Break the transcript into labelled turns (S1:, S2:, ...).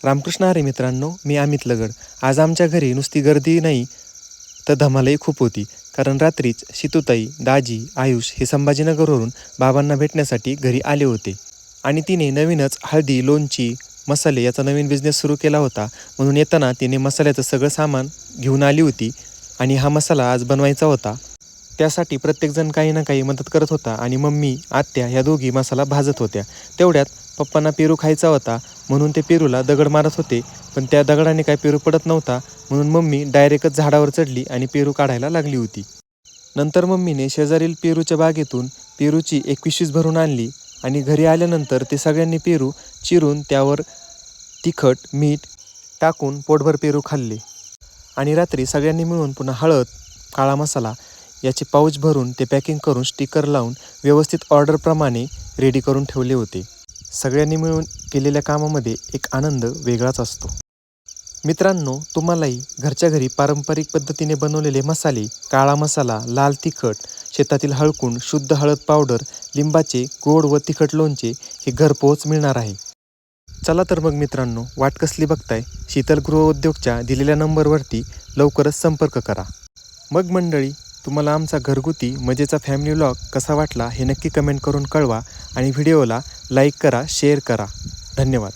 S1: रामकृष्ण हरी मित्रांनो, मी अमित लगड. आज आमच्या घरी नुसती गर्दी नाही तर धमालही खूप होती. कारण रात्रीच शितूताई, दाजी, आयुष हे संभाजीनगरवरून बाबांना भेटण्यासाठी घरी आले होते. आणि तिने नवीनच हळदी, लोणची, मसाले याचा नवीन बिझनेस सुरू केला होता. म्हणून येताना तिने मसाल्याचं सगळं सामान घेऊन आली होती. आणि हा मसाला आज बनवायचा होता. त्यासाठी प्रत्येकजण काही ना काही मदत करत होता. आणि मम्मी, आत्या ह्या दोघी मसाला भाजत होत्या. तेवढ्यात पप्पांना पेरू खायचा होता म्हणून ते पेरूला दगड मारत होते. पण त्या दगडाने काय पेरू पडत नव्हता. म्हणून मम्मी डायरेक्टच झाडावर चढली आणि पेरू काढायला लागली होती. नंतर मम्मीने शेजारील पेरूच्या बागेतून पेरूची एक पिशवीच भरून आणली. आणि घरी आल्यानंतर ते सगळ्यांनी पेरू चिरून त्यावर तिखट, मीठ टाकून पोटभर पेरू खाल्ले. आणि रात्री सगळ्यांनी मिळून पुन्हा हळद, काळा मसाला याचे पाऊच भरून ते पॅकिंग करून स्टिकर लावून व्यवस्थित ऑर्डरप्रमाणे रेडी करून ठेवले होते. सगळ्यांनी मिळून केलेल्या कामामध्ये एक आनंद वेगळाच असतो. मित्रांनो, तुम्हालाही घरच्या घरी पारंपरिक पद्धतीने बनवलेले मसाले, काळा मसाला, लाल तिखट, शेतातील हळकुंड, शुद्ध हळद पावडर, लिंबाचे गोड व तिखट लोणचे हे घरपोच मिळणार आहे. चला तर मग मित्रांनो, वाट कसली बघताय? शीतल गृहउद्योगच्या दिलेल्या नंबरवरती लवकरच संपर्क करा. मग मंडळी, तुम्हाला आमचा घरगुती मजेचा फॅमिली व्लॉग कसा वाटला हे नक्की कमेंट करून कळवा. आणि व्हिडिओला लाईक करा, शेअर करा. धन्यवाद.